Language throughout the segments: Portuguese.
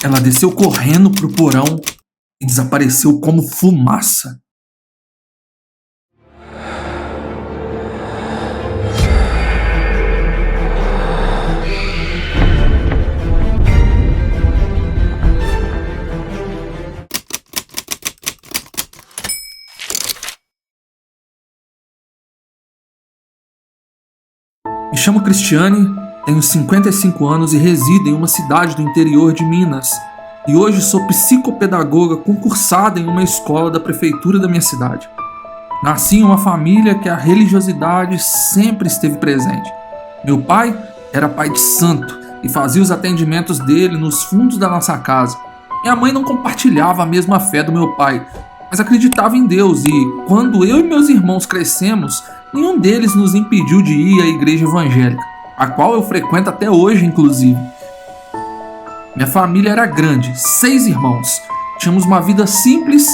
Ela desceu correndo pro porão e desapareceu como fumaça. Me chamo Cristiane, tenho 55 anos e resido em uma cidade do interior de Minas. E hoje sou psicopedagoga concursada em uma escola da prefeitura da minha cidade. Nasci em uma família que a religiosidade sempre esteve presente. Meu pai era pai de santo e fazia os atendimentos dele nos fundos da nossa casa. Minha mãe não compartilhava a mesma fé do meu pai, mas acreditava em Deus e, quando eu e meus irmãos crescemos, nenhum deles nos impediu de ir à igreja evangélica, a qual eu frequento até hoje, inclusive. Minha família era grande, 6 irmãos. Tínhamos uma vida simples,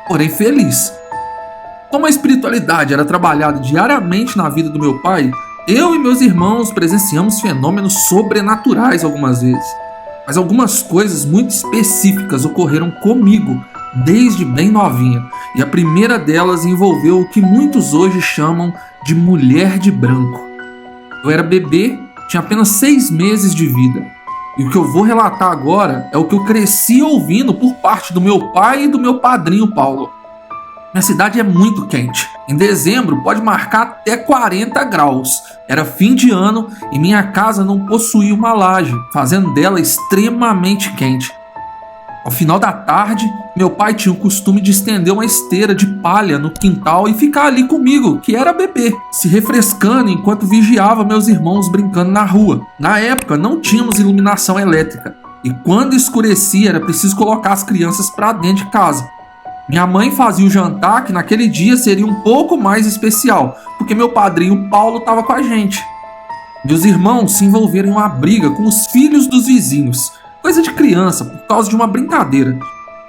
porém feliz. Como a espiritualidade era trabalhada diariamente na vida do meu pai, eu e meus irmãos presenciamos fenômenos sobrenaturais algumas vezes. Mas algumas coisas muito específicas ocorreram comigo desde bem novinha, e a primeira delas envolveu o que muitos hoje chamam de mulher de branco. Eu era bebê, tinha apenas 6 meses de vida, e o que eu vou relatar agora é o que eu cresci ouvindo por parte do meu pai e do meu padrinho Paulo. Minha cidade é muito quente. Em dezembro pode marcar até 40 graus. Era fim de ano e minha casa não possuía uma laje, fazendo dela extremamente quente. Ao final da tarde, meu pai tinha o costume de estender uma esteira de palha no quintal e ficar ali comigo, que era bebê, se refrescando enquanto vigiava meus irmãos brincando na rua. Na época não tínhamos iluminação elétrica e quando escurecia era preciso colocar as crianças para dentro de casa. Minha mãe fazia o jantar, que naquele dia seria um pouco mais especial, porque meu padrinho Paulo estava com a gente. Meus irmãos se envolveram em uma briga com os filhos dos vizinhos, coisa de criança, por causa de uma brincadeira.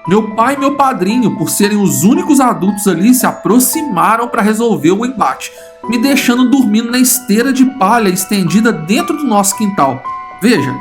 Meu pai e meu padrinho, por serem os únicos adultos ali, se aproximaram para resolver o embate, me deixando dormindo na esteira de palha estendida dentro do nosso quintal. Veja,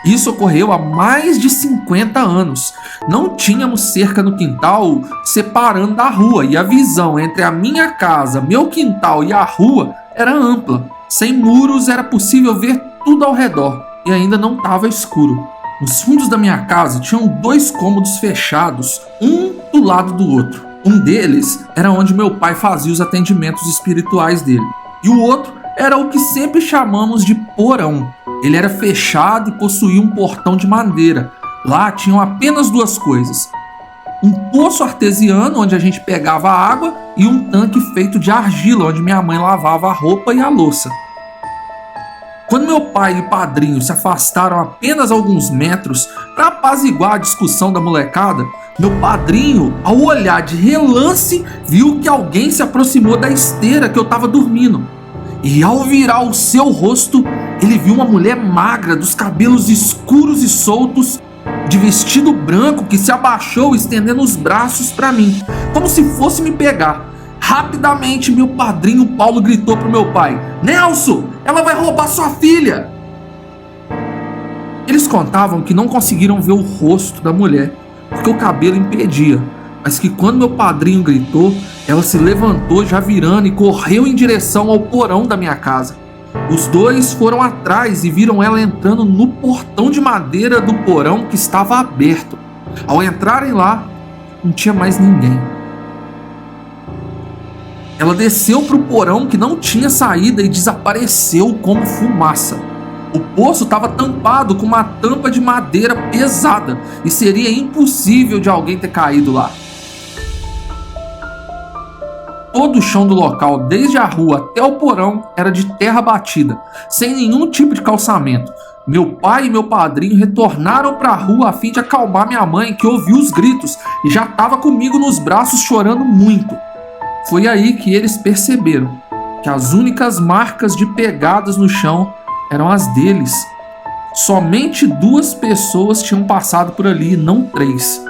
isso ocorreu há mais de 50 anos. Não tínhamos cerca no quintal separando da rua e a visão entre a minha casa, meu quintal e a rua era ampla. Sem muros era possível ver tudo ao redor e ainda não estava escuro. Nos fundos da minha casa tinham 2 cômodos fechados, um do lado do outro. Um deles era onde meu pai fazia os atendimentos espirituais dele e o outro era o que sempre chamamos de porão. Ele era fechado e possuía um portão de madeira. Lá tinham apenas 2 coisas: um poço artesiano onde a gente pegava água e um tanque feito de argila onde minha mãe lavava a roupa e a louça. Quando meu pai e o padrinho se afastaram apenas alguns metros para apaziguar a discussão da molecada, meu padrinho, ao olhar de relance, viu que alguém se aproximou da esteira que eu estava dormindo. E ao virar o seu rosto, ele viu uma mulher magra, dos cabelos escuros e soltos, de vestido branco, que se abaixou estendendo os braços para mim, como se fosse me pegar. Rapidamente, meu padrinho Paulo gritou pro meu pai: "Nelson, ela vai roubar sua filha!" Eles contavam que não conseguiram ver o rosto da mulher, porque o cabelo impedia, mas que quando meu padrinho gritou, ela se levantou já virando e correu em direção ao porão da minha casa. Os 2 foram atrás e viram ela entrando no portão de madeira do porão que estava aberto. Ao entrarem lá, não tinha mais ninguém. Ela desceu para o porão que não tinha saída e desapareceu como fumaça. O poço estava tampado com uma tampa de madeira pesada e seria impossível de alguém ter caído lá. Todo o chão do local, desde a rua até o porão, era de terra batida, sem nenhum tipo de calçamento. Meu pai e meu padrinho retornaram para a rua a fim de acalmar minha mãe, que ouviu os gritos e já estava comigo nos braços chorando muito. Foi aí que eles perceberam que as únicas marcas de pegadas no chão eram as deles. Somente 2 pessoas tinham passado por ali, não 3.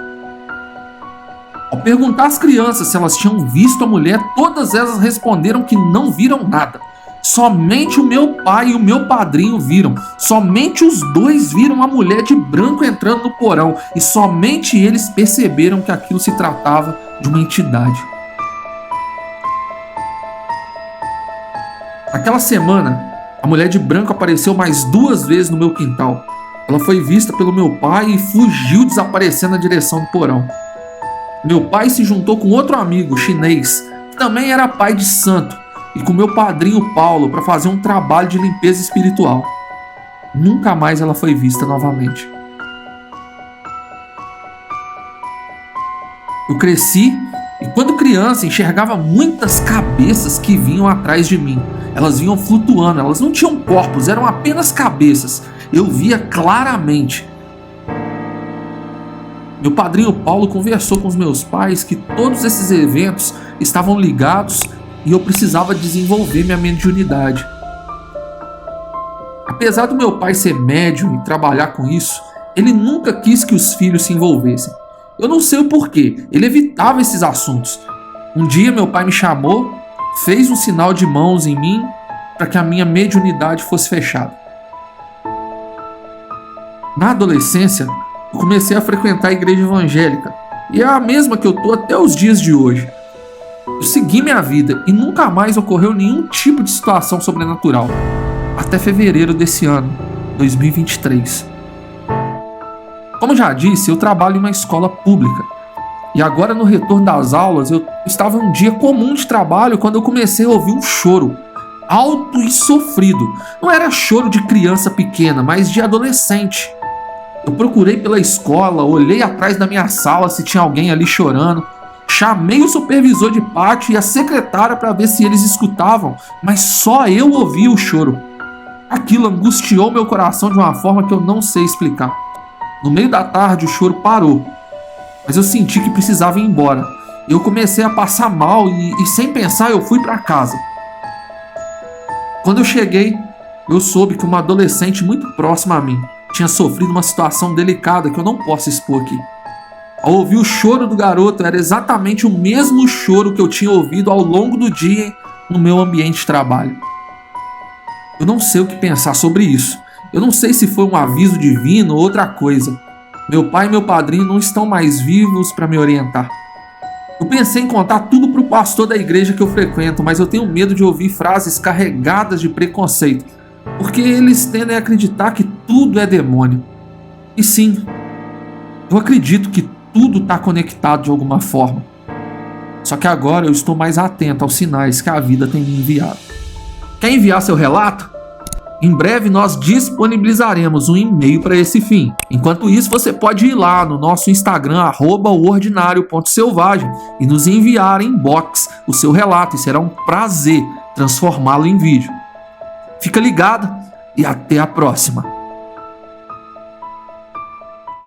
Ao perguntar às crianças se elas tinham visto a mulher, todas elas responderam que não viram nada. Somente o meu pai e o meu padrinho viram. Somente os dois viram a mulher de branco entrando no porão. E somente eles perceberam que aquilo se tratava de uma entidade. Naquela semana, a mulher de branco apareceu mais 2 vezes no meu quintal. Ela foi vista pelo meu pai e fugiu, desaparecendo na direção do porão. Meu pai se juntou com outro amigo chinês, que também era pai de santo, e com meu padrinho Paulo para fazer um trabalho de limpeza espiritual. Nunca mais ela foi vista novamente. Eu cresci e, quando criança, enxergava muitas cabeças que vinham atrás de mim. Elas vinham flutuando, elas não tinham corpos, eram apenas cabeças. Eu via claramente. Meu padrinho Paulo conversou com os meus pais que todos esses eventos estavam ligados e eu precisava desenvolver minha mediunidade. Apesar do meu pai ser médium e trabalhar com isso, ele nunca quis que os filhos se envolvessem. Eu não sei o porquê, ele evitava esses assuntos. Um dia meu pai me chamou, fez um sinal de mãos em mim para que a minha mediunidade fosse fechada. Na adolescência, eu comecei a frequentar a igreja evangélica, e é a mesma que eu tô até os dias de hoje. Eu segui minha vida e nunca mais ocorreu nenhum tipo de situação sobrenatural, até fevereiro desse ano, 2023. Como já disse, eu trabalho em uma escola pública, e agora no retorno das aulas eu estava em um dia comum de trabalho quando eu comecei a ouvir um choro, alto e sofrido. Não era choro de criança pequena, mas de adolescente. Eu procurei pela escola, olhei atrás da minha sala se tinha alguém ali chorando, chamei o supervisor de pátio e a secretária para ver se eles escutavam, mas só eu ouvia o choro. Aquilo angustiou meu coração de uma forma que eu não sei explicar. No meio da tarde o choro parou, mas eu senti que precisava ir embora. Eu comecei a passar mal e sem pensar eu fui para casa. Quando eu cheguei, eu soube que uma adolescente muito próxima a mim tinha sofrido uma situação delicada que eu não posso expor aqui. Ao ouvir o choro do garoto, era exatamente o mesmo choro que eu tinha ouvido ao longo do dia no meu ambiente de trabalho. Eu não sei o que pensar sobre isso. Eu não sei se foi um aviso divino ou outra coisa. Meu pai e meu padrinho não estão mais vivos para me orientar. Eu pensei em contar tudo para o pastor da igreja que eu frequento, mas eu tenho medo de ouvir frases carregadas de preconceito, porque eles tendem a acreditar que tudo é demônio. E sim, eu acredito que tudo está conectado de alguma forma. Só que agora eu estou mais atento aos sinais que a vida tem me enviado. Quer enviar seu relato? Em breve nós disponibilizaremos um e-mail para esse fim. Enquanto isso, você pode ir lá no nosso Instagram, @oordinário.selvagem, e nos enviar em inbox o seu relato, e será um prazer transformá-lo em vídeo. Fica ligado e até a próxima!